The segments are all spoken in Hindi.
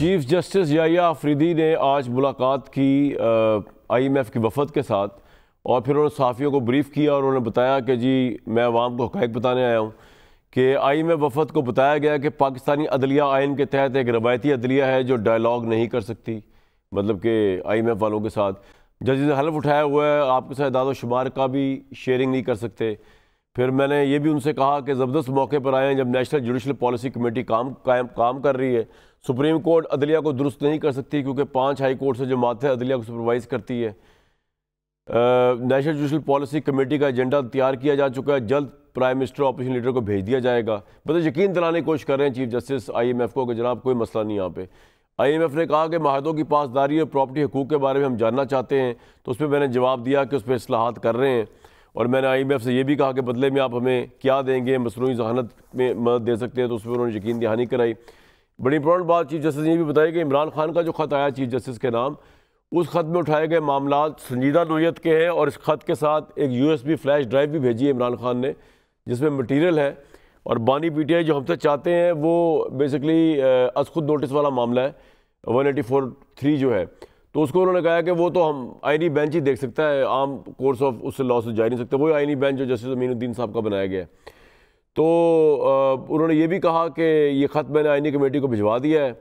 चीफ जस्टिस याहिया अफरीदी ने आज मुलाकात की IMF की वफद के साथ, और फिर उन्होंने सहाफ़ियों को ब्रीफ़ किया और उन्होंने बताया कि जी मैं अवाम को हक़ाइक़ बताने आया हूँ कि IMF वफद को बताया गया कि पाकिस्तानी अदलिया आइन के तहत एक रवायती अदलिया है जो डायलॉग नहीं कर सकती, मतलब कि IMF वालों के साथ जजेस ने हल्फ उठाया हुआ है, आपके साथ दादो शुमार का भी शेयरिंग नहीं कर सकते। फिर मैंने ये भी उनसे कहा कि ज़बरदस्त मौके पर आए हैं जब नेशनल जुडिशल पॉलिसी कमेटी काम कर रही है। सुप्रीम कोर्ट अदलिया को दुरुस्त नहीं कर सकती क्योंकि 5 हाई कोर्ट से जमात है अदलिया को सुपरवाइज़ करती है। नेशनल जुडिशल पॉलिसी कमेटी का एजेंडा तैयार किया जा चुका है, जल्द प्राइम मिनिस्टर ऑपोजिशन लीडर को भेज दिया जाएगा। मतलब यकीन दिलाने की कोशिश कर रहे हैं चीफ जस्टिस IMF को कि जनाब कोई मसला नहीं यहाँ पे। IMF ने कहा कि माहदों की पासदारी और प्रॉपर्टी हकूक़ के बारे में हम जानना चाहते हैं, तो उस पर मैंने जवाब दिया कि उस पर इस्लाहात कर रहे हैं। और मैंने IMF से ये भी कहा कि बदले में आप हमें क्या देंगे, मसनूई ज़हानत में मदद दे सकते हैं, तो उस पर उन्होंने यकीन दहानी कराई। बड़ी इंपॉर्टेंट बात चीफ जस्टिस ने ये भी बताई कि इमरान खान का जो ख़त आया चीफ जस्टिस के नाम, उस ख़त में उठाए गए मामला संजीदा नोयत के हैं, और इस ख़त के साथ एक USB फ्लैश ड्राइव भी भेजी है इमरान खान ने जिसमें मटीरियल है। और बानी PTI जो हमसे चाहते हैं वो बेसिकली अज़खुद नोटिस वाला मामला है, 184(3) जो है, तो उसको उन्होंने कहा कि वो तो हम आईनी बेंच ही देख सकता है, आम कोर्स ऑफ उससे लॉ से जा नहीं सकता, वही आईनी बेंच जो जस्टिस अमीनुद्दीन साहब का बनाया गया है। तो उन्होंने ये भी कहा कि ये ख़त मैंने आईनी कमेटी को भिजवा दिया है।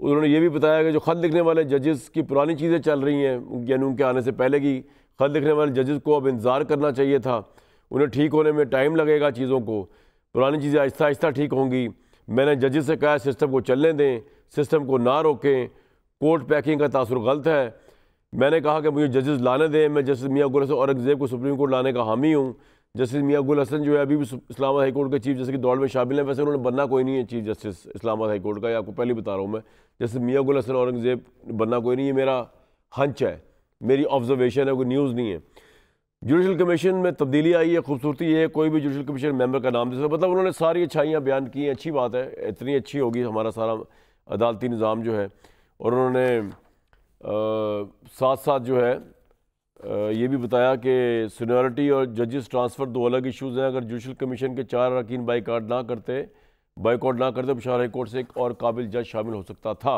उन्होंने ये भी बताया कि जो ख़त लिखने वाले जजेस की पुरानी चीज़ें चल रही हैं, यानी उनके आने से पहले की ख़त लिखने वाले जजेस को अब इंतज़ार करना चाहिए था, उन्हें ठीक होने में टाइम लगेगा, चीज़ों को पुरानी चीज़ें आहिस्ता आहिस्ता ठीक होंगी। मैंने जजेस से कहा सिस्टम को चलने दें, सिस्टम को ना रोकें, कोर्ट पैकिंग का तासुर गलत है। मैंने कहा कि मुझे जजेस लाने दें, मैं जस्टिस मियां गुल हसन औरंगज़ेब को सुप्रीम कोर्ट लाने का हामी हूँ। जस्टिस मियां गुल हसन जो है अभी भी इस्लामाबाद हाई कोर्ट के चीफ जस्टिस की दौड़ में शामिल है, वैसे उन्होंने बनना कोई नहीं है chief justice Islamabad high court का, या आपको पहले बता रहा हूँ मैं। जस्टिस मियां गुल हसन औरंगज़ेब बनना कोई नहीं है, मेरा हंच है, मेरी ऑब्जर्वेशन है, कोई न्यूज़ नहीं है। जुडिशल कमीशन में तब्दीली आई है, खूबसूरती है, कोई भी जुडिशल कमीशन मेंबर का नाम दे सकता, मतलब उन्होंने सारी अच्छाइयाँ बयान की हैं। अच्छी बात है, इतनी अच्छी होगी हमारा सारा अदालती निज़ाम जो है। और उन्होंने साथ साथ जो है ये भी बताया कि सीनियरिटी और जजेस ट्रांसफ़र दो अलग इश्यूज़ हैं। अगर जुडिशल कमीशन के 4 अरकान बाइकआउट ना करते पेशावर हाई कोर्ट से एक और काबिल जज शामिल हो सकता था।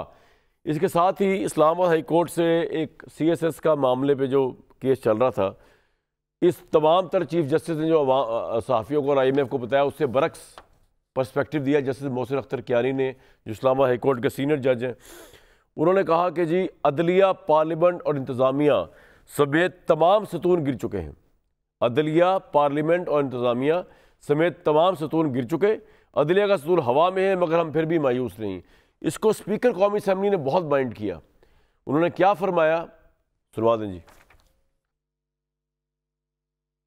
इसके साथ ही इस्लामाबाद हाई कोर्ट से एक CSS का मामले पे जो केस चल रहा था, इस तमाम तर चीफ जस्टिस ने जो सहाफ़ियों को और IMF को बताया उससे बरक्स पर्सपेक्टिव दिया जस्टिस मोहसिन अख्तर कियानी ने, जो इस्लामाबाद हाई कोर्ट के सीनियर जज हैं। उन्होंने कहा कि जी अदलिया, पार्लियामेंट और इंतज़ामिया समेत तमाम सतून गिर चुके हैं। अदलिया, पार्लियामेंट और इंतज़ामिया समेत तमाम सतून गिर चुके। अदलिया का सतून हवा में है मगर हम फिर भी मायूस नहीं। इसको स्पीकर कौमी असम्बली ने बहुत माइंड किया। उन्होंने क्या फरमाया, सुनवा दें जी।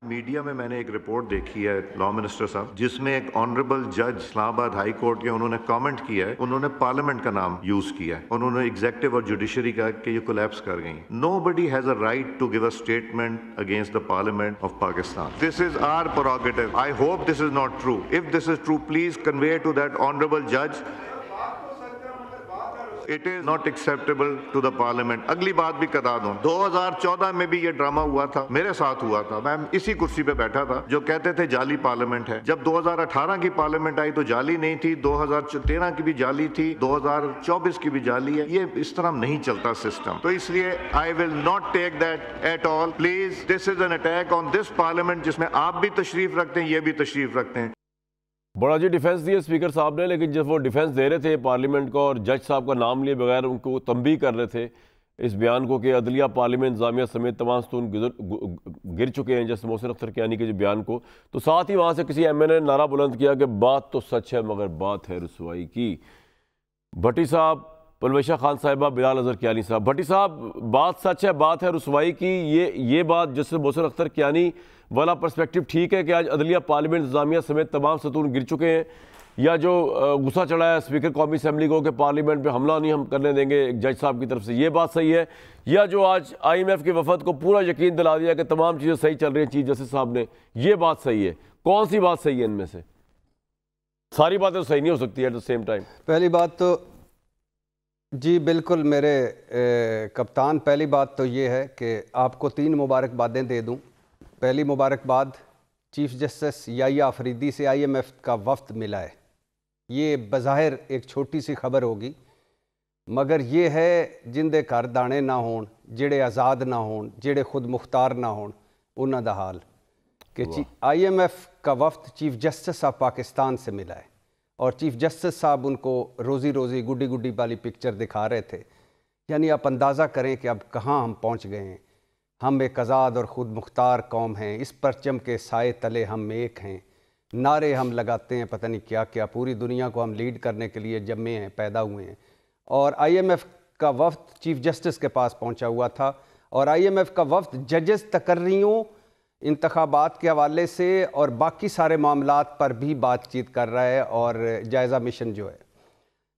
मीडिया में मैंने एक रिपोर्ट देखी है लॉ मिनिस्टर साहब, जिसमें एक ऑनरेबल जज इस्लामाबाद हाई कोर्ट के उन्होंने कमेंट किया है, उन्होंने पार्लियामेंट का नाम यूज किया है, उन्होंने एग्जीक्यूटिव और जुडिशरी का कि ये कोलैप्स कर गई। Nobody has a right to give a statement against the parliament of Pakistan. This is our prerogative. I hope this is not true. If this is true please convey to that honourable जज it is not acceptable to the parliament. अगली बात भी करा दूं, 2014 में भी ये ड्रामा हुआ था, मेरे साथ हुआ था, मैं इसी कुर्सी पे बैठा था, जो कहते थे जाली पार्लियामेंट है। जब 2018 की पार्लियामेंट आई तो जाली नहीं थी, 2013 की भी जाली थी, 2024 की भी जाली है। ये इस तरह नहीं चलता सिस्टम, तो इसलिए I will not take that at all. Please, this is an attack on this parliament, जिसमें आप भी तशरीफ रखते हैं, ये भी तशरीफ रखते हैं। बड़ा जी डिफेंस दिया स्पीकर साहब ने, लेकिन जब वो डिफेंस दे रहे थे पार्लियामेंट का और जज साहब का नाम लिए बगैर उनको तंबीह कर रहे थे इस बयान को कि अदलिया, पार्लियामेंट, इंतज़ामिया समेत तमाम सतून गिर चुके हैं, जैसे मोहसिन अख्तर कियानी के जो बयान को, तो साथ ही वहाँ से किसी MNA ने नारा बुलंद किया कि बात तो सच है मगर बात है रसवाई की। भट्टी साहब, परवेशा खान साहिबा, बिलाल अजहर कियानी साहब। भट्टी साहब, बात सच है, बात है रसवाई की, ये बात जस्टिस मोहसिन अख्तर कियानी वाला पर्सपेक्टिव ठीक है कि आज अदलिया, पार्लियामेंट, इंतज़ामिया समेत तमाम सतून गिर चुके हैं, या जो गुस्सा चढ़ा है स्पीकर कौमी असम्बली को कि पार्लियामेंट पे हमला नहीं हम करने देंगे एक जज साहब की तरफ से, ये बात सही है, या जो आज IMF की वफद को पूरा यकीन दिला दिया कि तमाम चीज़ें सही चल रही हैं चीफ जस्टिस साहब ने, ये बात सही है? कौन सी बात सही है इनमें से? सारी बातें तो सही नहीं हो सकती एट द सेम टाइम। पहली बात तो जी बिल्कुल मेरे कप्तान, पहली बात तो ये है कि आपको 3 मुबारकबादें दे दूँ। पहली मुबारकबाद, चीफ जस्टिस याहिया अफरीदी से IMF का वफ्द मिला है। ये बज़ाहिर एक छोटी सी खबर होगी, मगर ये है जिंदे घर दाने ना होण, जेड़े आज़ाद ना होण, जेड़े खुद मुख्तार ना होण, उन्हां दा हाल कि IMF का वफ्द चीफ जस्टिस ऑफ पाकिस्तान से मिला है और चीफ जस्टिस साहब उनको रोज़ी रोज़ी गुड्डी गुड्डी वाली पिक्चर दिखा रहे थे। यानी आप अंदाज़ा करें कि अब कहाँ हम पहुँच गए हैं। हम एक आज़ाद और ख़ुद मुख्तार कौम हैं, इस परचम के साए तले हम एक हैं, नारे हम लगाते हैं पता नहीं क्या क्या, पूरी दुनिया को हम लीड करने के लिए जन्मे हैं, पैदा हुए हैं। और IMF का वफ्द चीफ जस्टिस के पास पहुंचा हुआ था और IMF का वफ्द जजेस तकर्रियों, इंतखाबात के हवाले से और बाकी सारे मामलात पर भी बातचीत कर रहा है और जायज़ा मिशन जो है।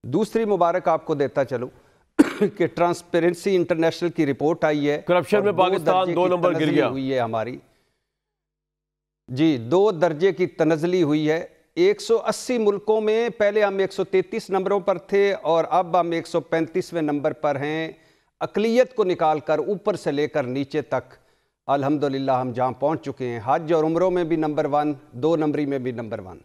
दूसरी मुबारक आपको देता चलूँ कि ट्रांसपेरेंसी इंटरनेशनल की रिपोर्ट आई है, करप्शन में पाकिस्तान 2 नंबर गिर गया हुई है हमारी जी, 2 दर्जे की तनज़ली हुई है। 180 मुल्कों में पहले हम 133 नंबरों पर थे और अब हम 135वें नंबर पर हैं। अक़लियत को निकाल कर ऊपर से लेकर नीचे तक अल्हम्दुलिल्लाह हम जहाँ पहुँच चुके हैं। हज और उम्रों में भी नंबर 1, 2 नंबरी में भी नंबर 1।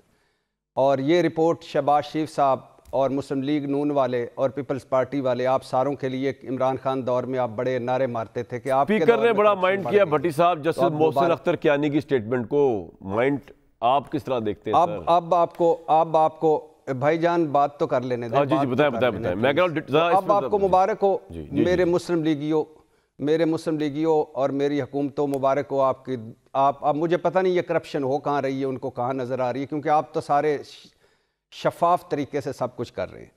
और ये रिपोर्ट शहबाज शरीफ साहब और मुस्लिम लीग नून वाले और पीपल्स पार्टी वाले, आप सारों के लिए इमरान खान दौर में आप बड़े नारे मारते थे कि आप स्पीकर ने बड़ा माइंड किया भट्टी साहब जस्टिस मोहसिन अख्तर कियानी की स्टेटमेंट को। माइंड आप किस तरह देखते हैं? अब आपको भाईजान बात तो कर लेने दें। जी बताएं। मैं कह रहा हूं अब आपको मुबारक हो मेरे मुस्लिम लीगियों और मेरी हुकूमतों, मुबारक हो आपकी। आप अब मुझे पता नहीं ये करप्शन हो कहाँ रही है, उनको कहाँ नज़र आ रही है, क्योंकि आप तो सारे शफाफ तरीके से सब कुछ कर रहे हैं।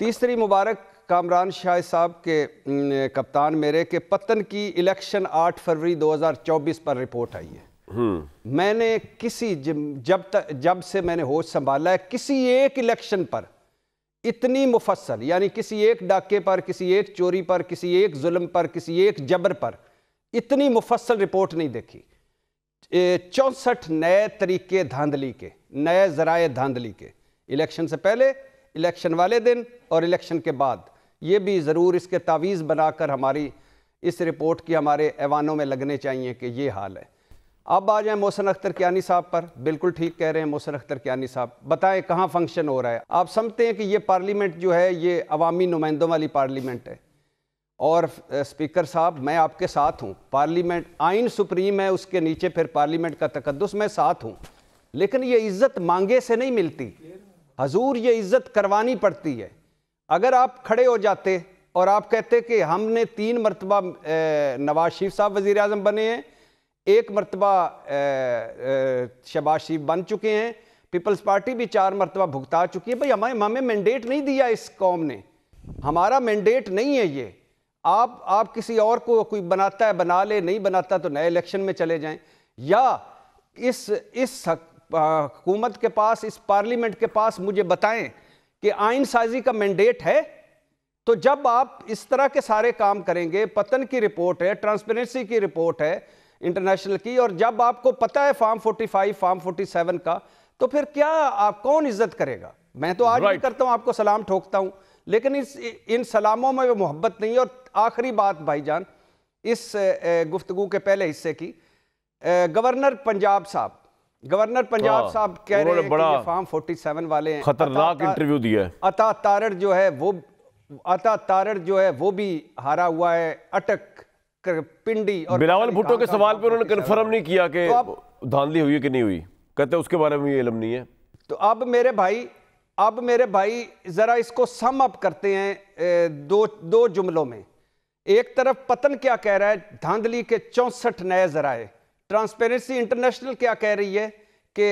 तीसरी मुबारक कामरान शाह साहब के कप्तान मेरे के पतन की इलेक्शन 8 फरवरी 2024 पर रिपोर्ट आई है। मैंने जब से मैंने होश संभाला है, किसी एक इलेक्शन पर इतनी मुफस्सल, यानी किसी एक डाके पर, किसी एक चोरी पर, किसी एक जुल्म पर, किसी एक जबर पर इतनी मुफस्सल रिपोर्ट नहीं देखी। 64 नए तरीके धांधली के, नए ज़राए धांधली के, इलेक्शन से पहले, इलेक्शन वाले दिन और इलेक्शन के बाद। ये भी ज़रूर इसके तावीज़ बनाकर हमारी इस रिपोर्ट की हमारे ऐवानों में लगने चाहिए कि ये हाल है। अब आ जाएं मोहसिन अख्तर कियानी साहब पर। बिल्कुल ठीक कह रहे हैं मोहसिन अख्तर कियानी साहब, बताएं कहाँ फंक्शन हो रहा है। आप समझते हैं कि ये पार्लियामेंट जो है ये अवामी नुमाइंदों वाली पार्लियामेंट है। और स्पीकर साहब मैं आपके साथ हूँ, पार्लियामेंट आइन सुप्रीम है, उसके नीचे फिर पार्लियामेंट का तकद्दुस, मैं साथ हूँ, लेकिन ये इज़्ज़त मांगे से नहीं मिलती हजूर, ये इज़्ज़त करवानी पड़ती है। अगर आप खड़े हो जाते और आप कहते कि हमने 3 मरतबा नवाज शरीफ साहब वज़ीर आज़म बने हैं, 1 मरतबा शहबाज शरीफ बन चुके हैं, पीपल्स पार्टी भी 4 मरतबा भुगता चुकी है। भाई हमें मैंडेट नहीं दिया इस कौम ने, हमारा मैंडेट नहीं है ये। आप किसी और को कोई बनाता है बना ले, नहीं बनाता तो नए इलेक्शन में चले जाएं। या इस हुकूमत के पास, इस पार्लियामेंट के पास मुझे बताएं कि आइन साजी का मैंडेट है। तो जब आप इस तरह के सारे काम करेंगे, पतन की रिपोर्ट है, ट्रांसपेरेंसी की रिपोर्ट है इंटरनेशनल की, और जब आपको पता है फार्म 45, फार्म 47 का, तो फिर क्या आप कौन इज्जत करेगा? मैं तो आज भी करता हूं, आपको सलाम ठोकता हूं, लेकिन इन सलामों में मोहब्बत नहीं है। और आखिरी बात भाईजान, इस गुफ्तगू के पहले हिस्से की, गवर्नर पंजाब साहब कह रहे हैं कि ये फार्म 47 वाले हैं, खतरनाक इंटरव्यू दिया है। अता तारड़ जो है वो भी हारा हुआ है, अटक पिंडी। और बिलावल भुट्टो के सवाल पर उन्होंने कंफर्म नहीं किया कि धांधली हुई है कि नहीं हुई, कहते उसके बारे में ये इल्म नहीं है। तो अब मेरे भाई जरा इसको सम अप करते हैं दो जुमलों में। एक तरफ पतन क्या कह रहा है, धांधली के 64 नए जराए। ट्रांसपेरेंसी इंटरनेशनल क्या कह रही है कि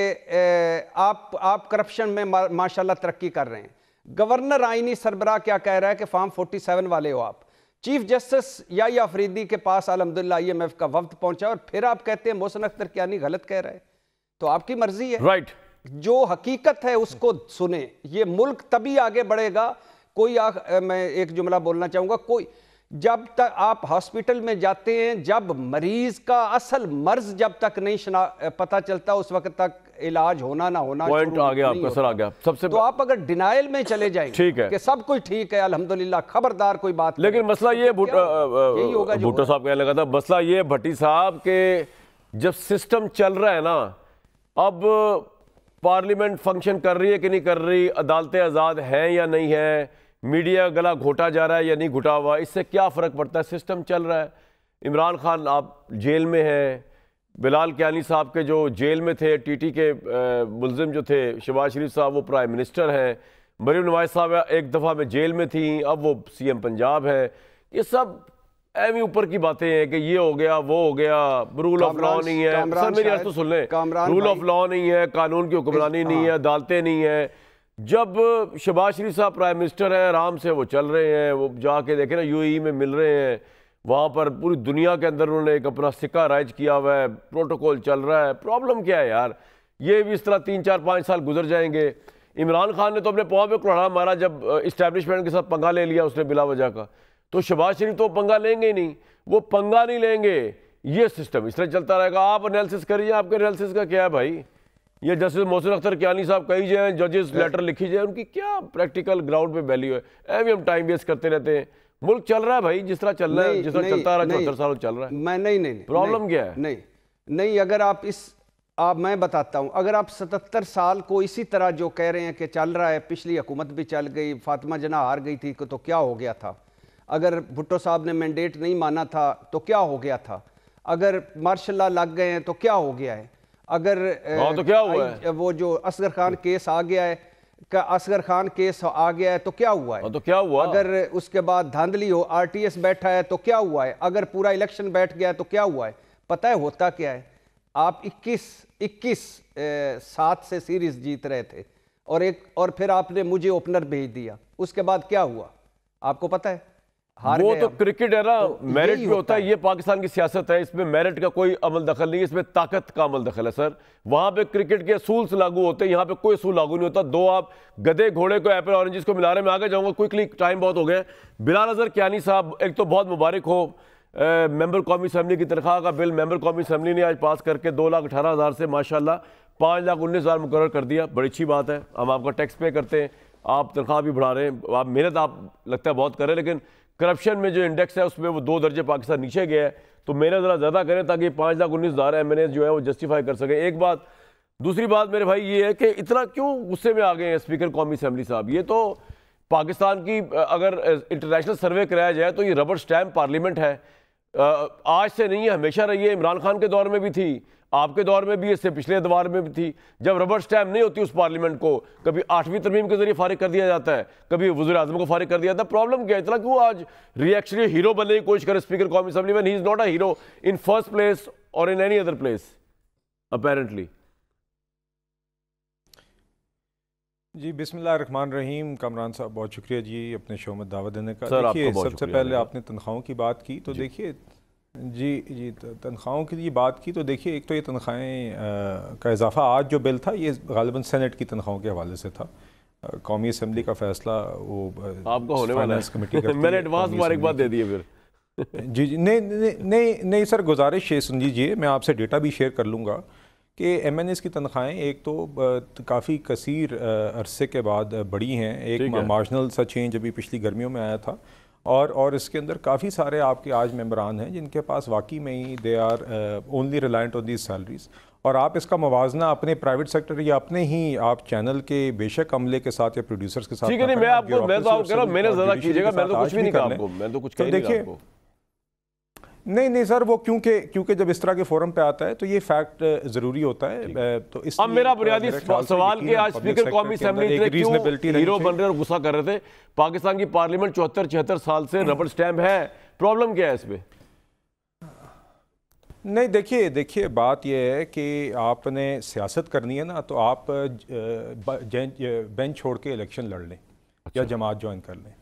आप करप्शन में माशाल्लाह तरक्की कर रहे हैं। गवर्नर आईनी सरबराह क्या कह रहा है कि फार्म 47 वाले हो आप। चीफ जस्टिस याहिया अफरीदी के पास अल्हम्दुलिल्लाह IMF का वफ्द पहुंचा, और फिर आप कहते हैं मोहसिन अख्तर कियानी गलत कह रहा है। तो आपकी मर्जी है, राइट। जो हकीकत है उसको सुने। ये मुल्क तभी आगे बढ़ेगा। मैं एक जुमला बोलना चाहूंगा, जब तक आप हॉस्पिटल में जाते हैं, जब मरीज का असल मर्ज जब तक नहीं पता चलता, उस वक्त तक इलाज होना ना होना पॉइंट आ गया, आपका सर आ गया सबसे। तो आप अगर डिनाइल में चले जाएंगे, ठीक है कि सब कुछ ठीक है अल्हम्दुलिल्लाह, खबरदार कोई बात। लेकिन मसला ये भुट्टो साहब कहने लगा था, मसला ये भट्टी साहब के जब सिस्टम चल रहा है ना, अब पार्लियामेंट फंक्शन कर रही है कि नहीं कर रही, अदालतें आज़ाद हैं या नहीं है, मीडिया गला घोटा जा रहा है या नहीं घुटा हुआ, इससे क्या फ़र्क पड़ता है? सिस्टम चल रहा है। इमरान खान आप जेल में हैं, बिलाल कियानी साहब के जो जेल में थे, टीटी के मुलजिम जो थे, शहबाज शरीफ साहब वो प्राइम मिनिस्टर हैं, मरीम नवाज साहब एक दफ़ा में जेल में थी, अब वो CM पंजाब है। ये सब एवं ऊपर की बातें हैं कि ये हो गया वो हो गया, रूल ऑफ लॉ नहीं है। सर मेरी अर्ज तो सुन लें, रूल ऑफ लॉ नहीं है, कानून की हुक्मरानी नहीं है, अदालतें नहीं है। जब शहबाज शरीफ साहब प्राइम मिनिस्टर हैं, आराम से वो चल रहे हैं, वो जाके देखें ना UAE में मिल रहे हैं, वहाँ पर पूरी दुनिया के अंदर उन्होंने एक अपना सिक्का राइज किया हुआ है, प्रोटोकॉल चल रहा है। प्रॉब्लम क्या है यार? ये भी इस तरह 3 4 5 साल गुजर जाएंगे। इमरान खान ने तो अपने पाँव पे कुल्हाड़ा मारा जब इस्टेब्लिशमेंट के साथ पंगा ले लिया उसने बिला वजह का, तो शहबाज शरीफ तो पंगा लेंगे ही नहीं, वो पंगा नहीं लेंगे। ये सिस्टम इस तरह चलता रहेगा। आप एनालिसिस करिए, आपके एनालिसिस का क्या है भाई? ये जस्टिस मोहसिन अख्तर कियानी साहब कही जाए, जजेस लेटर लिखी जाए, उनकी क्या प्रैक्टिकल ग्राउंड पे वैल्यू है? ऐसे हम टाइम वेस्ट करते रहते हैं। मुल्क चल रहा है भाई, जिस तरह चल रहा है, जिस तरह चलता रहा 74 साल चल रहा है। मैं नहीं प्रॉब्लम क्या है? नहीं, अगर आप मैं बताता हूं, अगर आप 77 साल को इसी तरह जो कह रहे हैं कि चल रहा है, पिछली हुकूमत भी चल गई, फातिमा जना हार गई थी तो क्या हो गया था? अगर भुट्टो साहब ने मैंडेट नहीं माना था तो क्या हो गया था? अगर मार्शल लॉ लग गए हैं तो क्या हो गया है? अगर तो क्या हुआ है? वो जो असगर खान केस आ गया है, असगर खान केस आ गया है तो क्या हुआ है? तो क्या हुआ? अगर उसके बाद धांधली हो, RTS बैठा है तो क्या हुआ है? अगर पूरा इलेक्शन बैठ गया है तो क्या हुआ है? पता है होता क्या है? आप 21-7 से सीरीज जीत रहे थे और फिर आपने मुझे ओपनर भेज दिया, उसके बाद क्या हुआ आपको पता है? वो तो क्रिकेट है ना, मेरिट पे होता है। ये पाकिस्तान की सियासत है, इसमें मेरिट का कोई अमल दखल नहीं है, इसमें ताकत का अमल दखल है सर। वहां पे क्रिकेट के असूल लागू होते हैं, यहाँ पे कोई असूल लागू नहीं होता। दो आप गधे घोड़े को एप्पल ऑरेंजेस को मिला रहे। मैं आगे जाऊंगा क्विकली, टाइम बहुत हो गया। बिलाल अजहर कियानी साहब, एक तो बहुत मुबारक हो, मेंबर कौमी असम्बली की तनख्वाह का बिल मेंबर कौमी असम्बली ने आज पास करके 2,18,000 से माशाल्लाह 5,19,000 मुकर्रर कर दिया। बड़ी अच्छी बात है। हम आपका टैक्स पे करते हैं, आप तनख्वाह भी बढ़ा रहे हैं, आप मेहनत आप लगता है बहुत कर रहे हैं, लेकिन करप्शन में जो इंडेक्स है उसमें वो 2 दर्जे पाकिस्तान नीचे गया है। तो मेहनत ज़रा ज़्यादा करें ताकि 5,19,000 MNA जो है वो जस्टिफाई कर सकें। एक बात। दूसरी बात मेरे भाई ये है कि इतना क्यों गुस्से में आ गए हैं स्पीकर कौमी असम्बली साहब? ये तो पाकिस्तान की अगर इंटरनेशनल सर्वे कराया जाए तो ये रबर स्टैम्प पार्लियामेंट है। आज से नहीं है, हमेशा रही है। इमरान खान के दौर में भी थी, आपके दौर में भी, इससे पिछले दौर में भी थी। जब रबर स्टैम्प नहीं होती उस पार्लियामेंट को, कभी 8वीं तरमीम के जरिए फारिग कर दिया जाता है, कभी वज़ीर आज़म को फारिग कर दिया जाता है। प्रॉब्लम क्या है? इतना क्यों आज रिएक्शनरी हीरो बनने की कोशिश करे स्पीकर कौमी असम्बली में? He is not a hero in first place और in any other place apparently. जी बिस्मिल्लाहिर्रहमानिर्रहीम। कामरान साहब बहुत शुक्रिया जी अपने शो में दावत देने का। सर, देखिए सबसे पहले आपने तनख्वाहों की बात की तो देखिए जी तनख्वाहों की ये बात की तो देखिए, एक तो ये तनख्वाहें का इजाफा आज जो बिल था ये गालिबन सेनेट की तनख्वाहों के हवाले से था। कौमी असम्बली का फैसला वो आपका होने वाला है कमेटी मैंने एडवांस मुबारकबाद दे दी है फिर। जी नहीं सर, गुजारिश है सुन लीजिए, मैं आपसे डेटा भी शेयर कर लूँगा कि MNAs की तनख्वाहें एक तो काफ़ी कसीर अरसे के बाद बढ़ी हैं। एक मार्जिनल सा चेंज अभी पिछली गर्मियों में आया था और इसके अंदर काफ़ी सारे आपके आज मेंबरान हैं जिनके पास वाकई में ही they are only reliant on these salaries. और आप इसका मवाजना अपने प्राइवेट सेक्टर या अपने ही आप चैनल के बेशक अमले के साथ या प्रोड्यूसर्स के साथ, ठीक है। नहीं, मैं तो आपको कह रहा हूं, मैंने ज़्यादा कीजिएगा, मैं तो कुछ भी नहीं कहा आपको, मैं तो कुछ कह नहीं रहा आपको। नहीं सर, वो क्योंकि जब इस तरह के फोरम पे आता है तो ये फैक्ट ज़रूरी होता है। तो इस अब मेरा बुनियादी सवाल कि आज स्पीकर कौमी असम्बली हीरो बन रहे और गुस्सा कर रहे थे। पाकिस्तान की पार्लियामेंट 74-76 साल से रबर स्टैम्प है, प्रॉब्लम क्या है इसमें? नहीं देखिए बात यह है कि आपने सियासत करनी है ना, तो आप बेंच छोड़ के इलेक्शन लड़ लें या जमात ज्वाइन कर लें।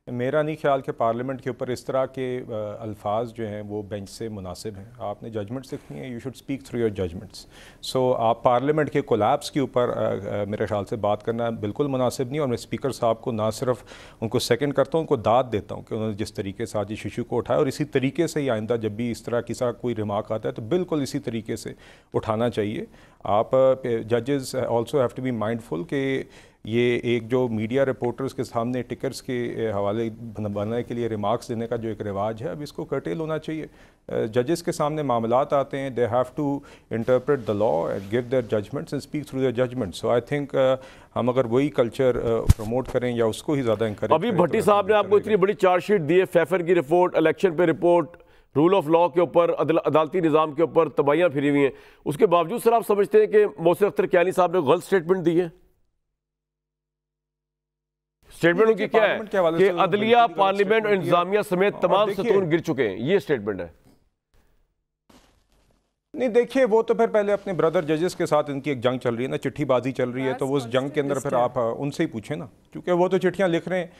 मेरा नहीं ख्याल कि पार्लियामेंट के ऊपर इस तरह के अल्फाज जो हैं वो बेंच से मुनासिब हैं। आपने जजमेंट्स लिखनी है, you should speak through your judgements. So आप पार्लियामेंट के कोलैप्स के ऊपर मेरे ख्याल से बात करना बिल्कुल मुनासिब नहीं। और मैं स्पीकर साहब को ना सिर्फ उनको सेकंड करता हूँ, उनको दाद देता हूँ कि उन्होंने जिस तरीके से आज इस इशू को उठाया और इसी तरीके से ही आइंदा जब भी इस तरह की कोई रिमार्क आता है तो बिल्कुल इसी तरीके से उठाना चाहिए। आप जजेस also have to be mindful कि ये एक जो मीडिया रिपोर्टर्स के सामने टिकट्स के हवाले बनाने के लिए रिमार्क्स देने का जो एक रिवाज है, अब इसको कर्टेल होना चाहिए। जजेस के सामने मामलात आते हैं, they have to interpret the law and give their judgements and speak through their judgement. So I think हम अगर वही कल्चर प्रमोट करें या उसको ही ज़्यादा इंकरेज अभी भट्टी साहब ने आपको इतनी बड़ी चार्जशीट दी है, फैफर की रिपोर्ट, इलेक्शन पे रिपोर्ट, रूल ऑफ लॉ के ऊपर, अदालती निज़ाम के ऊपर तबाहियाँ फिरी हुई हैं, उसके बावजूद सर आप समझते हैं कि मोहसिन अख्तर कियानी साहब ने गलत स्टेटमेंट दी है? स्टेटमेंट उनकी क्या है कि अदलिया, पार्लियामेंट और इंतजामिया समेत तमाम सतून गिर चुके हैं, ये स्टेटमेंट है। नहीं देखिए, वो तो फिर पहले अपने ब्रदर जजेस के साथ इनकी एक जंग चल रही है ना, चिट्ठीबाजी चल रही है, तो वो उस जंग के अंदर फिर आप उनसे ही पूछें ना, क्योंकि वो तो चिट्ठियाँ लिख रहे हैं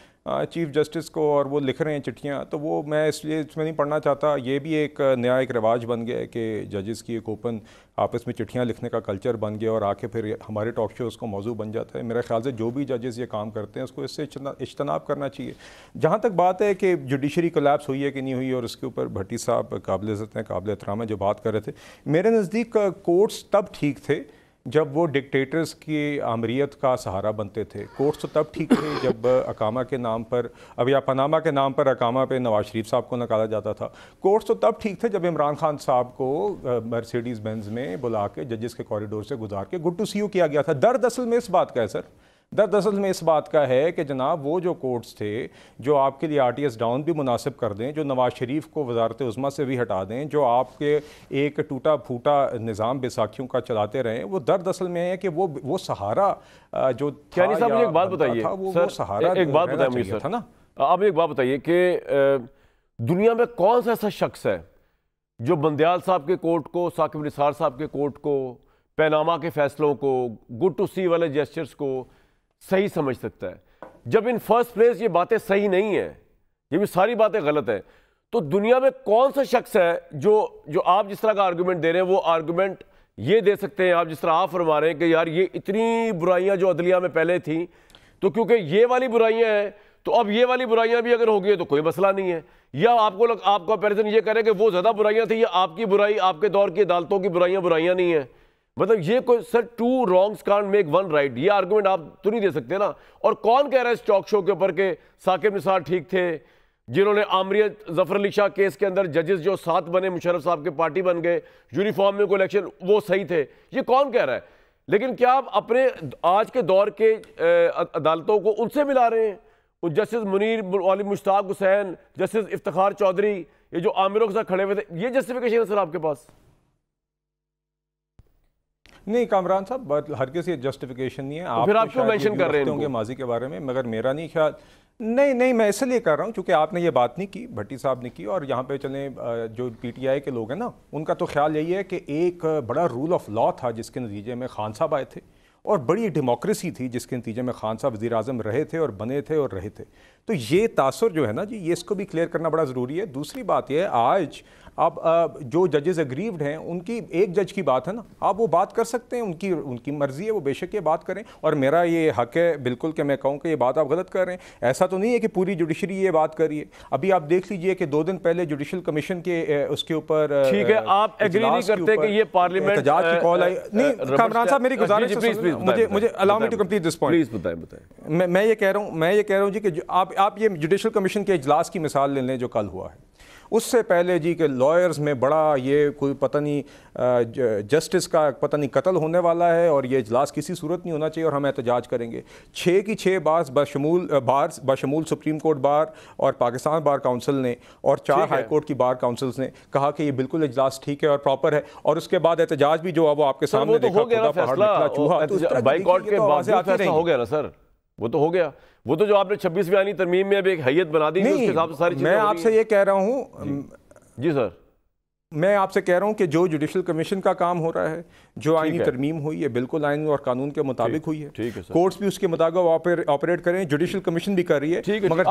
चीफ जस्टिस को और वो लिख रहे हैं चिट्ठियाँ, तो वो मैं इसलिए इसमें नहीं पढ़ना चाहता। ये भी एक नया एक रिवाज बन गया है कि जजेस की एक ओपन आपस में चिट्ठियाँ लिखने का कल्चर बन गया और आके फिर हमारे टॉक शोज़ को मौजू बन जाता है। मेरे ख्याल से जो भी जजेस ये काम करते हैं उसको इससे इज्तनाब करना चाहिए। जहाँ तक बात है कि जुडिशरी कोलैप्स हुई है कि नहीं हुई, और उसके ऊपर भट्टी साहब काबिल इज़्ज़त हैं, काबिल एहतराम है जो बात कर रहे थे, मेरे नज़दीक कोर्ट्स तब ठीक थे जब वो डिक्टेटर्स की आमरीत का सहारा बनते थे। कोर्ट्स तो तब ठीक थे जब अकामा के नाम पर, अब या पनामा के नाम पर अकामा पे नवाज शरीफ साहब को निकाला जाता था। कोर्ट्स तो तब ठीक थे जब इमरान खान साहब को मर्सिडीज़ बेंज में बुला के जजेस के कॉरिडोर से गुजार के गुड टू सी यू किया गया था। दर्द असल में इस बात का है सर, दर्द असल में इस बात का है कि जनाब वो जो कोर्ट्स थे जो आपके लिए RTS डाउन भी मुनासिब कर दें, जो नवाज शरीफ को वजारत उज़्मा से भी हटा दें, जो आपके एक टूटा फूटा निज़ाम बैसाखियों का चलाते रहें, वो दर्द असल में है कि वो सहारा जो कियानी साहब मुझे एक बात बताइए, वो सहारा एक बात बताइए मुझे सर, ना आप एक बात बताइए कि दुनिया में कौन सा ऐसा शख्स है जो बंदयाल साहब के कोर्ट को, साकिब निसार साहब के कोर्ट को, पैनामा के फैसलों को, गुड टू सी वाले जेस्चर्स को सही समझ सकता है? जब इन फर्स्ट प्लेस ये बातें सही नहीं है, ये भी सारी बातें गलत है, तो दुनिया में कौन सा शख्स है जो आप जिस तरह का आर्गुमेंट दे रहे हैं वो आर्गुमेंट ये दे सकते हैं, आप जिस तरह आप फरमा रहे हैं कि यार ये इतनी बुराइयां जो अदलिया में पहले थी, तो क्योंकि ये वाली बुराइयां हैं तो अब ये वाली बुराइयां भी अगर होगी तो कोई मसला नहीं है, या आपको कंपैरिजन ये करें कि वो ज्यादा बुराइयां थी या आपकी बुराई, आपके दौर की अदालतों की बुराइयां नहीं है? मतलब ये कोई sir, two wrongs can't make one right, ये आर्गुमेंट आप तो नहीं दे सकते ना। और कौन कह रहा है इस टॉक शो के ऊपर के साकिब निसार ठीक थे, जिन्होंने आमरीत जफर अली शाह केस के अंदर जजेस जो 7 बने, मुशर्रफ साहब के पार्टी बन गए, यूनिफॉर्म में को इलेक्शन, वो सही थे, ये कौन कह रहा है? लेकिन क्या आप अपने आज के दौर के अदालतों को उनसे मिला रहे हैं? जस्टिस मुनीर, वाली मुश्ताक हुसैन, जस्टिस इफ्तिखार चौधरी, ये जो आमिरों के साथ खड़े हुए थे, ये जस्टिफिकेशन है सर आपके पास? नहीं कामरान साहब, हर किसी जस्टिफिकेशन नहीं है। आप फिर आप क्यों मेंशन कर रहे होंगे माजी के बारे में, मगर मेरा नहीं ख्याल। नहीं मैं इसलिए कर रहा हूँ क्योंकि आपने ये बात नहीं की, भट्टी साहब ने की, और यहाँ पे चले जो PTI के लोग हैं ना, उनका तो ख्याल यही है कि एक बड़ा रूल ऑफ लॉ था जिसके नतीजे में खान साहब आए थे, और बड़ी डेमोक्रेसी थी जिसके नतीजे में खान साहब वज़ीर आज़म रहे थे और बने थे और रहे थे। तो ये तासुर जो है ना जी, ये इसको भी क्लियर करना बड़ा ज़रूरी है। दूसरी बात यह है, आज अब जो जजेस अग्रीव्ड हैं उनकी एक जज की बात है ना, आप वो बात कर सकते हैं, उनकी मर्जी है, वो बेशक ये बात करें, और मेरा ये हक है बिल्कुल कि मैं कहूँ कि ये बात आप गलत कर रहे हैं। ऐसा तो नहीं है कि पूरी जुडिशरी ये बात कर रही है। अभी आप देख लीजिए कि 2 दिन पहले जुडिशल कमीशन के उसके ऊपर, ठीक है, आप एग्री नहीं करते कि ये पार्लियामेंट एहतजाज की कॉल आई? नहीं कामरान साहब, मेरी गुजारिश है, मुझे allow me to complete this point. Please बताएं। मैं ये कह रहा हूँ जी कि आप ये जुडिशल कमीशन के इजलास की मिसाल ले लें जो कल हुआ है, उससे पहले जी के लॉयर्स में बड़ा ये कोई पता नहीं जस्टिस का पता नहीं कत्ल होने वाला है और ये इजलास किसी सूरत नहीं होना चाहिए और हम एहतजाज करेंगे। 6 की 6 बशमूल सुप्रीम कोर्ट बार और पाकिस्तान बार काउंसिल ने और 4 हाई कोर्ट की बार काउंसिल्स ने कहा कि ये बिल्कुल इजलास ठीक है और प्रॉपर है, और उसके बाद एहतजाज भी जो है वो आपके सामने देखा, हो गया फैसला, बाइकॉट के बाद फैसला हो गया ना सर, वो तो हो गया। वो तो जो आपने 26वीं आईनी तरमीम में अब एक हैयत बना दी, उसके हिसाब से सारी चीजें। मैं आपसे ये कह रहा हूँ जी सर, मैं आपसे कह रहा हूँ कि जो जुडिशल कमीशन का काम हो रहा है, जो आईनी तरमीम हुई है, बिल्कुल आईन और कानून के मुताबिक हुई है। ठीक है सर, कोर्ट्स भी उसके मुताबिक ऑपरेट करें, जुडिशल कमीशन भी कर रही है, मगर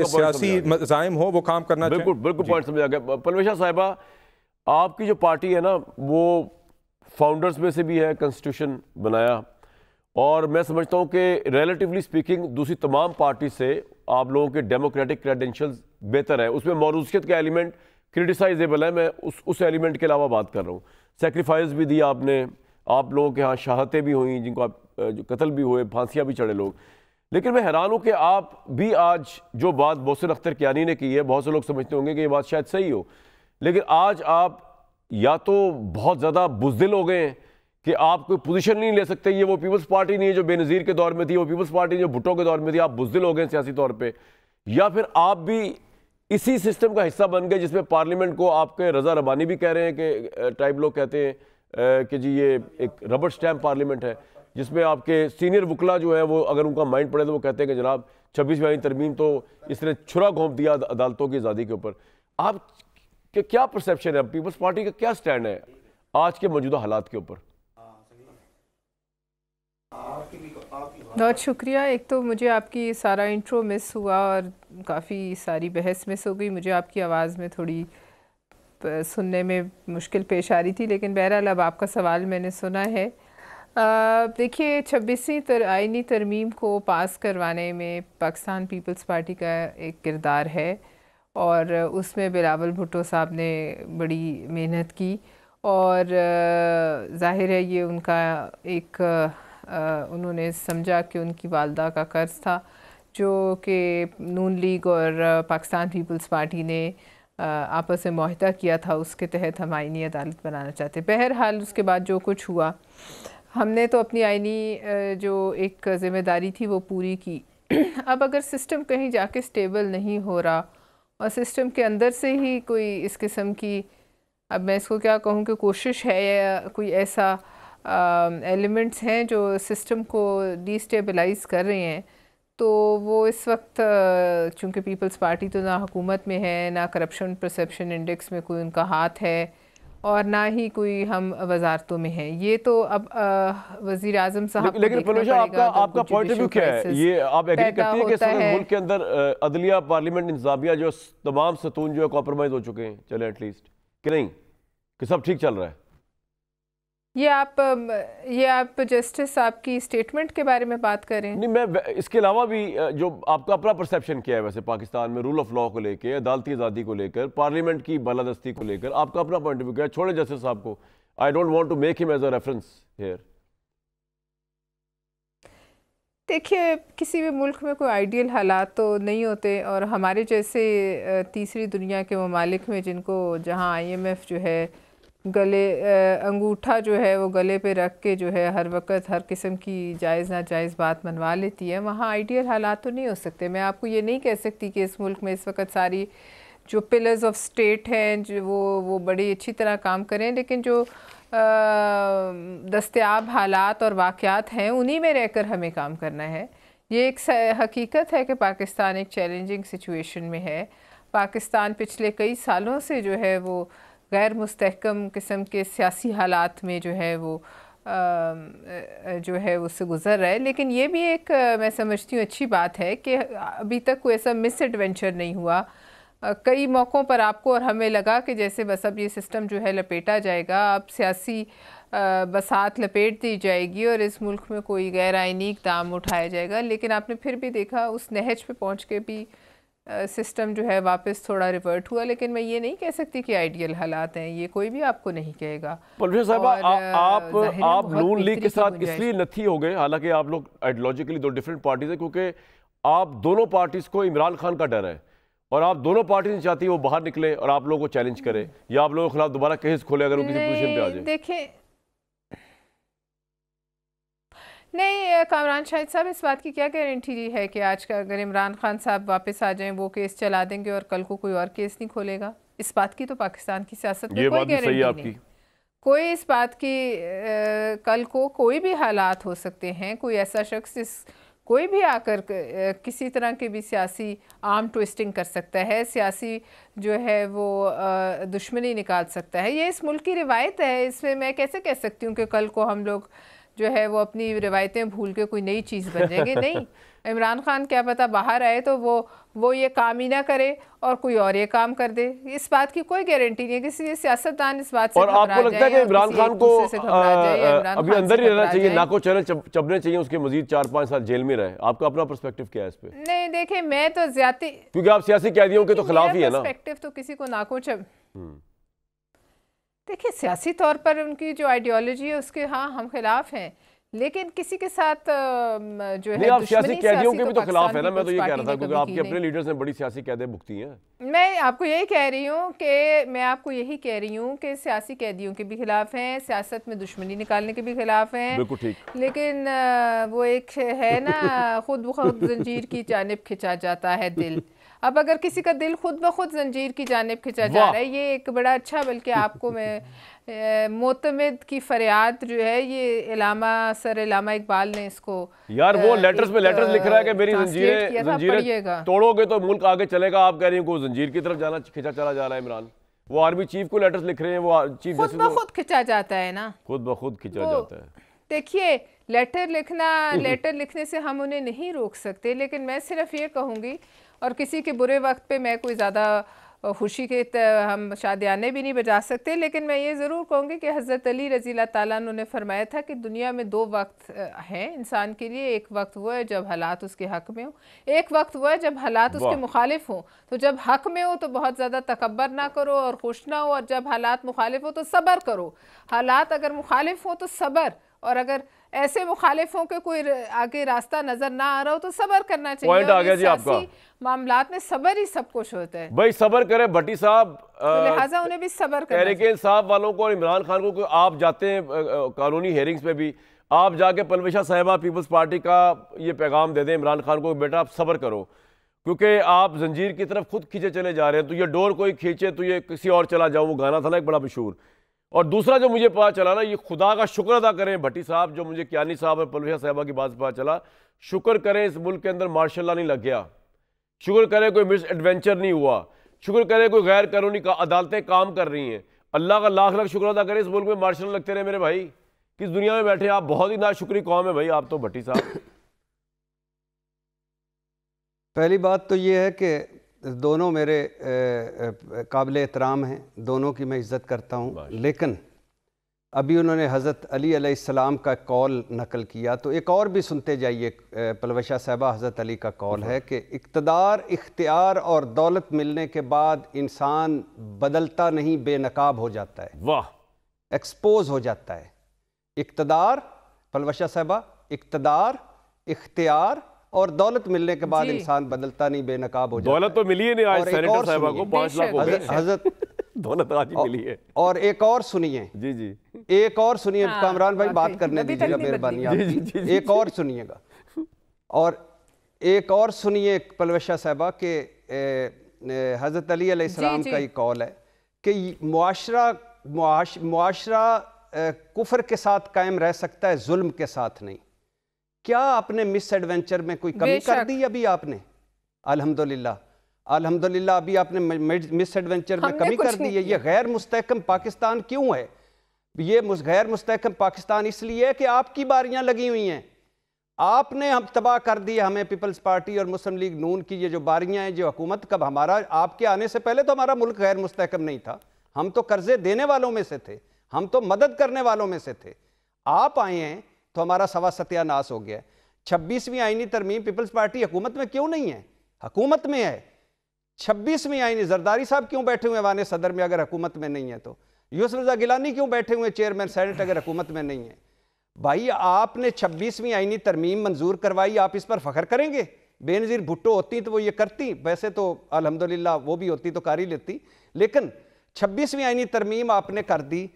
सियासी मज़ाहिम हो वो काम करना चाहिए। बिल्कुल पॉइंट समझ आ गया। परवेशा साहिबा, आपकी जो पार्टी है ना वो फाउंडर्स में से भी है, कॉन्स्टिट्यूशन बनाया, और मैं समझता हूँ कि रिलेटिवली स्पीकिंग दूसरी तमाम पार्टी से आप लोगों के डेमोक्रेटिक क्रेडेंशियल्स बेहतर है। उसमें मौरूसियत का एलिमेंट क्रिटिसाइजेबल है, मैं उस एलिमेंट के अलावा बात कर रहा हूँ। सेक्रीफाइस भी दिया आपने, आप लोगों के यहाँ शहादतें भी हुई, जिनको आप जो कत्ल भी हुए, फांसियाँ भी चढ़े लोग। लेकिन मैं हैरान हूँ कि आप भी आज जो बात मोहसिन अख्तर कियानी ने की है, बहुत से लोग समझते होंगे कि ये बात शायद सही हो, लेकिन आज आप या तो बहुत ज़्यादा बुज़दिल हो गए हैं कि आप कोई पोजीशन नहीं ले सकते, ये वो पीपल्स पार्टी नहीं है जो बेनज़ीर के दौर में थी, वो पीपल्स पार्टी जो भुट्टो के दौर में थी, आप बुज़दिल हो गए सियासी तौर पे, या फिर आप भी इसी सिस्टम का हिस्सा बन गए जिसमें पार्लियामेंट को आपके रज़ा रबानी भी कह रहे हैं कि टाइप लोग कहते हैं कि जी ये एक रबर स्टैम्प पार्लियामेंट है, जिसमें आपके सीनियर वकला जो है वो अगर उनका माइंड पड़े तो वो कहते हैं कि जनाब 26वीं आईन तरमीम तो इसने छुरा घोंप दिया अदालतों की आज़ादी के ऊपर। आप के क्या परसेप्शन है, पीपल्स पार्टी का क्या स्टैंड है आज के मौजूदा हालात के ऊपर? बहुत शुक्रिया। एक तो मुझे आपकी सारा इंट्रो मिस हुआ और काफ़ी सारी बहस मिस हो गई, मुझे आपकी आवाज़ में थोड़ी सुनने में मुश्किल पेश आ रही थी, लेकिन बहरहाल अब आपका सवाल मैंने सुना है। देखिए 26वीं आईनी तरमीम को पास करवाने में पाकिस्तान पीपल्स पार्टी का एक किरदार है और उसमें बिलावल भुट्टो साहब ने बड़ी मेहनत की और ज़ाहिर है ये उनका एक उन्होंने समझा कि उनकी वालदा का कर्ज़ था जो कि नून लीग और पाकिस्तान पीपल्स पार्टी ने आपस में मुआहदा किया था, उसके तहत हम आईनी अदालत बनाना चाहते। बहरहाल उसके बाद जो कुछ हुआ, हमने तो अपनी आईनी जो एक ज़िम्मेदारी थी वो पूरी की। अब अगर सिस्टम कहीं जाके स्टेबल नहीं हो रहा और सिस्टम के अंदर से ही कोई इस किस्म की, अब मैं इसको क्या कहूँ कि कोशिश है या कोई ऐसा एलिमेंट्स हैं जो सिस्टम को डिस्टेबलाइज़ कर रहे हैं, तो वो इस वक्त चूँकि पीपल्स पार्टी तो ना हुकूमत में है, ना करप्शन परसेप्शन इंडेक्स में कोई उनका हाथ है और ना ही कोई हम वजारतों में हैं। ये तो अब वज़ीर आज़म साहब, लेकिन आपका पॉइंट ऑफ व्यू क्या है? ये आप एग्री करती है कि इस वक्त मुल्क के अंदर अदलिया, पार्लियामेंट, इंतज़ामिया जो तमाम सतून जो है कॉम्प्रोमाइज़ हो चुके हैं, चले एटलीस्ट कि नहीं, कि सब ठीक चल रहा है? ये आप जस्टिस साहब की स्टेटमेंट के बारे में बात कर रहे हैं? नहीं, मैं इसके अलावा भी जो आपका अपना परसेप्शन क्या है वैसे पाकिस्तान में रूल ऑफ लॉ को लेकर, अदालती आज़ादी को लेकर, पार्लियामेंट की बालादस्ती को लेकर, आपका अपना पॉइंट ऑफ व्यू क्या है? छोड़े जस्टिस साहब को, I don't want to make him as a reference here. देखिए किसी भी मुल्क में कोई आइडियल हालात तो नहीं होते और हमारे जैसे तीसरी दुनिया के ममालिक में जिनको जहाँ IMF जो है गले अंगूठा जो है वो गले पे रख के जो है हर वक्त हर किस्म की जायज़ नाजायज़ बात मनवा लेती है, वहाँ आइडियल हालात तो नहीं हो सकते। मैं आपको ये नहीं कह सकती कि इस मुल्क में इस वक्त सारी जो पिलर्स ऑफ स्टेट हैं जो वो बड़ी अच्छी तरह काम करें, लेकिन जो दस्तयाब हालात और वाक़यात हैं उन्हीं में रहकर हमें काम करना है। ये एक हकीकत है कि पाकिस्तान एक चैलेंजिंग सिचुएशन में है। पाकिस्तान पिछले कई सालों से जो है वो गैर मुस्तहकम किस्म के सियासी हालात में जो है वो उससे गुज़र रहा है, लेकिन ये भी एक मैं समझती हूँ अच्छी बात है कि अभी तक कोई ऐसा मिस एडवेंचर नहीं हुआ। कई मौक़ों पर आपको और हमें लगा कि जैसे बस अब ये सिस्टम जो है लपेटा जाएगा, अब सियासी बसात लपेट दी जाएगी और इस मुल्क में कोई गैर आइनी इक़दाम उठाया जाएगा, लेकिन आपने फिर भी देखा उस नहज पे पहुँच के भी सिस्टम जो है वापस थोड़ा रिवर्ट हुआ। लेकिन मैं ये नहीं कह सकती कि आइडियल हालात हैं, ये कोई भी आपको नहीं कहेगा। परवेज़ साहबा, आप नून लीग के साथ इसलिए नथी हो गए, हालांकि आप लोग आइडियोलॉजिकली दो डिफरेंट पार्टीज हैं, क्योंकि आप दोनों पार्टीज को इमरान खान का डर है और आप दोनों पार्टी नहीं चाहती वो बाहर निकले और आप लोगों को चैलेंज करे या आप लोगों के खिलाफ दोबारा केस खोले अगर वो किसी पोजीशन पे आ जाए। देखिए नहीं, कामरान शाहिद साहब, इस बात की क्या गारंटी है कि आज का अगर इमरान खान साहब वापस आ जाएं वो केस चला देंगे और कल को कोई और केस नहीं खोलेगा? इस बात की तो पाकिस्तान की सियासत में कोई गारंटी नहीं। कोई इस बात की कल को कोई भी हालात हो सकते हैं, कोई ऐसा शख्स कोई भी आकर किसी तरह की भी सियासी आर्म ट्विस्टिंग कर सकता है, सियासी जो है वो दुश्मनी निकाल सकता है। ये इस मुल्क की रिवायत है, इसमें मैं कैसे कह सकती हूँ कि कल को हम लोग जो है वो अपनी रिवायतें भूल के कोई नई चीज़ बन जाएगी। नहीं, इमरान खान क्या पता बाहर आए तो वो ये काम ही ना करे और कोई और ये काम कर दे, इस बात की कोई गारंटी नहीं है। किसी सियासतदान इस बात से और आपको लगता है कि इमरान खान को अभी अंदर ही रहना चाहिए, ना को चैनल चबने चाहिए, उसके मजीद 4-5 साल जेल में रहे? आपका अपना पर्सपेक्टिव क्या है इस पे? नहीं देखिए, मैं तो ज्यादा, क्योंकि आप सियासी कैदियों के तो खिलाफ ही है ना। पर्सपेक्टिव तो किसी को नाको देखिए, सियासी तौर पर उनकी जो आइडियोलॉजी है उसके हाँ हम खिलाफ हैं, लेकिन किसी के साथ जो है आप सियासी कैदियों के भी तो खिलाफ है ना। मैं तो ये कह रहा था क्योंकि आपके अपने लीडर्स ने बड़ी सियासी कैदें भुगती हैं। मैं आपको यही कह रही हूँ कि सियासी कैदियों के भी खिलाफ हैं, सियासत में दुश्मनी निकालने के भी खिलाफ हैं। बिल्कुल ठीक। लेकिन वो एक है ना, खुद ब खुद जंजीर की जानिब खिंचा जाता है दिल। अब अगर किसी का दिल खुद ब खुद जंजीर की जानिब खिंचा जा रहा है, ये एक बड़ा अच्छा, बल्कि आपको मैं मोतमिद की फरियाद जो है, ये सर इलामा इकबाल ने इसको यार वो लेटर्स में लेटर्स लिख रहा है कि मेरी जंजीरें तोड़ोगे तो मुल्क आगे चलेगा। आप कह रही हो जंजीर की तरफ जाना खिंचा चला जा रहा है इमरान। वो आर्मी चीफ को लेटर्स लिख रहे हैं, वो चीफ खुद ब खुद खिंचा जाता है ना, खुद ब खुद खिंचा जाता है। देखिए, लेटर लिखने से हम उन्हें नहीं रोक सकते, लेकिन मैं सिर्फ ये कहूँगी, और किसी के बुरे वक्त पे मैं कोई ज़्यादा खुशी के हम शादियाने भी नहीं बजा सकते, लेकिन मैं ये ज़रूर कहूँगी कि हज़रत अली रज़ी अल्लाह ताला अन्हु ने फरमाया था कि दुनिया में दो वक्त हैं इंसान के लिए। एक वक्त वो है जब हालात उसके हक़ में हो, एक वक्त वो है जब हालात उसके मुखालिफ हों। तो जब हक़ में हो तो बहुत ज़्यादा तकब्बर ना करो और खुश ना हो, और जब हालात मुखालिफ हो तो सब्र करो। हालात अगर मुखालिफ हो तो सब्र, और अगर ऐसे मुखालिफों के कोई आगे रास्ता नजर ना आ रहा हो तो सब्र करना चाहिए। पॉइंट आ गया जी आपका। मामलात में सब्र ही सब कुछ होता है। भाई सब्र करे भट्टी साहब, तो लिहाजा उन्हें भी सब्र करना चाहिए। तहरीक इंसाफ वालों को और इमरान खान को आप जाते हैं कानूनी हेयरिंग्स पे भी, आप जाके परवेशा साहिबा पीपल्स पार्टी का ये पैगाम दे दें इमरान खान को, बेटा आप सब्र करो, क्योंकि आप जंजीर की तरफ खुद खींचे चले जा रहे हैं। तो ये डोर कोई खींचे तो ये किसी और चला जाओ, वो गाना था ना एक बड़ा मशहूर। और दूसरा जो मुझे पता चला ना, ये खुदा का शुक्र अदा करें भट्टी साहब, जो मुझे कियानी साहब और परवेशा साहिबा की बात से पता चला, शुक्र करें इस मुल्क के अंदर मार्शल लॉ नहीं लग गया, शुक्र करें कोई मिस एडवेंचर नहीं हुआ, शुक्र करें कोई गैर कानूनी अदालतें काम कर रही हैं। अल्लाह का लाख लाख शुक्र अदा करें इस मुल्क में मार्शल लॉ लगते रहे मेरे भाई। किस दुनिया में बैठे आप, बहुत ही नाशुक्री कौम है भाई आप तो भट्टी साहब। पहली बात तो ये है कि दोनों मेरे काबिल एहतराम हैं, दोनों की मैं इज़्ज़त करता हूँ, लेकिन अभी उन्होंने हज़रत अली अलैहिस्सलाम का कौल नकल किया, तो एक और भी सुनते जाइए। परवेशा साहिबा, हज़रत अली का कौल है कि इक़्तिदार, इख्तियार और दौलत मिलने के बाद इंसान बदलता नहीं, बेनकाब हो जाता है, वाह, एक्सपोज हो जाता है। इक़्तिदार, परवेशा साहिबा, इक़्तिदार, इख्तियार और दौलत मिलने के बाद इंसान बदलता नहीं, बेनकाब हो जाता है। दौलत तो मिली है नहीं आज सेनेटर साहिबा को 5 लाख हज़रत दौलत आज ही मिली है। और एक और सुनिए, जी जी एक और सुनिए, कामरान भाई बात करने दीजिएगा, मेहरबानी आपकी। एक और सुनिएगा, और एक और सुनिए परवेशा साहिबा के हज़रत अली अलैहिस्सलाम का ये कौल है कि मुआशरा कुफर के साथ कायम रह सकता है, जुल्म के साथ नहीं। क्या आपने मिस एडवेंचर में कोई कमी कर दी अभी आपने? अल्हम्दुलिल्लाह, अल्हम्दुलिल्लाह, अभी आपने मिस एडवेंचर में कमी कर दी है। ये गैर मुस्तहकम पाकिस्तान क्यों है? ये गैर मुस्तहकम पाकिस्तान इसलिए है कि आपकी बारियां लगी हुई हैं, आपने हम तबाह कर दिया हमें, पीपल्स पार्टी और मुस्लिम लीग नून की ये जो बारियां हैं, जो हुकूमत कब हमारा, आपके आने से पहले तो हमारा मुल्क गैर मुस्तहकम नहीं था, हम तो कर्जे देने वालों में से थे, हम तो मदद करने वालों में से थे। आप आए हैं तो हमारा सवा सत्यानाश हो गया। 26वीं आईनी तरमीम, पीपल्स पार्टी हुकूमत में क्यों नहीं है? हुकूमत में है। 26वीं आईनी, जरदारी साहब क्यों बैठे हुए वाने सदर में अगर हुकूमत में नहीं है? तो यूसुफ रज़ा गिलानी क्यों बैठे हुए चेयरमैन सेनेट अगर हुकूमत में नहीं है? भाई आपने 26वीं आईनी तरमीम मंजूर करवाई, आप इस पर फख्र करेंगे? बेनज़ीर भुट्टो होती तो वो ये करती, वैसे तो अल्हम्दुलिल्लाह वो भी होती तो कर ही लेती, लेकिन 26वीं आईनी तरमीम आपने कर दी,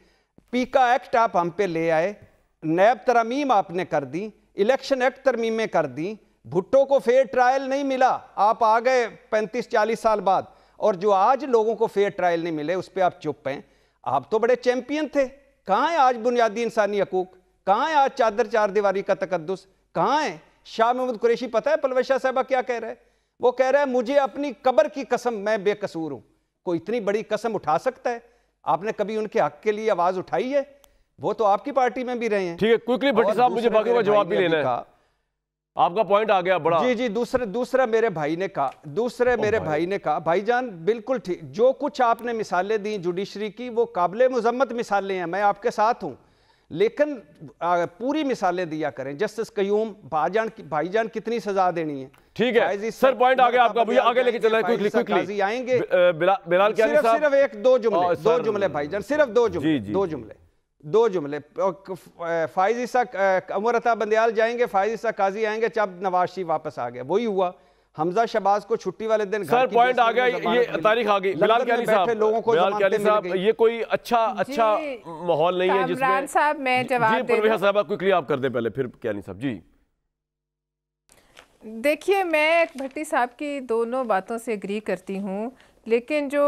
पीका एक्ट आप हम पे ले आए, नैब तरमीम आपने कर दी, इलेक्शन एक्ट तरमीमें कर दी, भुट्टो को फेयर ट्रायल नहीं मिला, आप आ गए 35-40 साल बाद, और जो आज लोगों को फेयर ट्रायल नहीं मिले उस पर आप चुप हैं। आप तो बड़े चैंपियन थे, कहाँ है आज बुनियादी इंसानी हकूक? कहाँ है आज चादर चार दीवारी का तकद्दुस? कहाँ है? शाह महमूद कुरैशी पता है परवेशा साहिबा क्या कह रहा है? वो कह रहा है मुझे अपनी कब्र की कसम, मैं बेकसूर हूं। कोई इतनी बड़ी कसम उठा सकता है? आपने कभी उनके हक के लिए आवाज उठाई है? वो तो आपकी पार्टी में भी रहे हैं। ठीक है, क्विकली भट्टी साहब, मुझे बाकी का जवाब भी लेना है। आपका पॉइंट आ गया बड़ा। जी जी, दूसरा मेरे भाई ने कहा, भाईजान बिल्कुल ठीक, जो कुछ आपने मिसालें दी जुडिशरी की वो काबिल मुजम्मत मिसालें हैं, मैं आपके साथ हूं, लेकिन पूरी मिसालें दिया करें। जस्टिस कयूम, भाईजान कितनी सजा देनी है? ठीक है सर, पॉइंट आ गया आपका, मुझे आगे लेके चलना है क्विकली आएंगे। बिलाल क्या सिर्फ एक दो जुमले भाईजान, सिर्फ दो जुमले। फाइज इसा उमर अता बंदियाल जाएंगे, फाइज इसा काजी आएंगे, जब नवाज शरीफ वापस आ गया। वही हुआ, हमजा शहबाज को छुट्टी वाले दिन सर पॉइंट आ गया, ये तारीख आ गई। बिलाल क्यानी साहब, बिलाल क्यानी साहब, ये कोई अच्छा माहौल नहीं है जिसमें साहब मैं जवाब जी परवेज़ साहब क्विकली आप कर दें पहले, फिर क्यानी साहब। जी देखिए, मैं भट्टी साहब की दोनों बातों से एग्री करती हूँ, लेकिन जो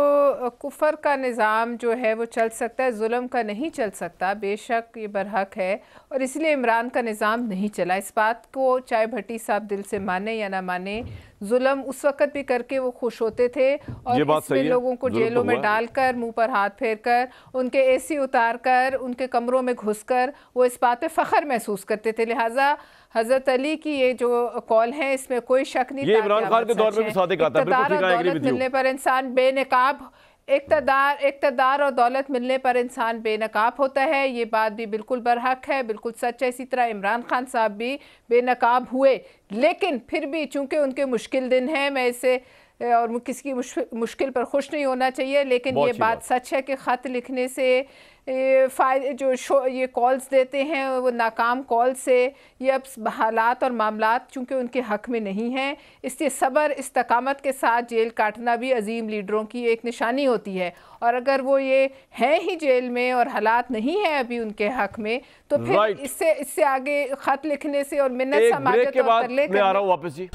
कुफर का निज़ाम जो है वो चल सकता है, जुल्म का नहीं चल सकता। बेशक ये बरहक है और इसलिए इमरान का निज़ाम नहीं चला। इस बात को चाहे भट्टी साहब दिल से माने या ना माने, जुल्म उस वक़्त भी करके वो खुश होते थे और इसमें लोगों को जेलों में डालकर, मुंह पर हाथ फेर कर, उनके एसी उतार कर, उनके कमरों में घुस कर वो इस बात पे फ़ख्र महसूस करते थे। लिहाजा हज़रत अली की ये जो कॉल है इसमें कोई शक नहीं। ये इमरान खान के दौर में भी सादिक आता है, बिल्कुल ठीक है, दौलत मिलने पर इंसान बेनकाब, इक़्तिदार और दौलत मिलने पर इंसान बेनकाब होता है। ये बात भी बिल्कुल बरहक है, बिल्कुल सच है। इसी तरह इमरान खान साहब भी बेनकाब हुए, लेकिन फिर भी चूँकि उनके मुश्किल दिन हैं, मैं इसे और किसी की मुश्किल पर खुश नहीं होना चाहिए, लेकिन ये बात सच है कि ख़त लिखने से ये कॉल्स देते हैं वो नाकाम कॉल से, ये अब हालात और मामलात चूँकि उनके हक़ में नहीं हैं, इसलिए सब्र इस्तकामत के साथ जेल काटना भी अजीम लीडरों की एक निशानी होती है। और अगर वो ये हैं ही जेल में और हालात नहीं हैं अभी उनके हक़ में, तो फिर इससे आगे ख़त लिखने से और मिन्नत समाजत और तरले मैं आ रहा हूँ वापस जी।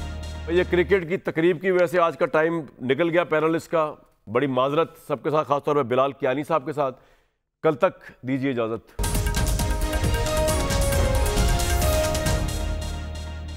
ये क्रिकेट की तकरीब की वजह से आज का टाइम निकल गया पैनलिस्ट का, बड़ी माजरत सबके साथ, खासतौर पर बिलाल क्यानी साहब के साथ। कल तक दीजिए इजाज़त।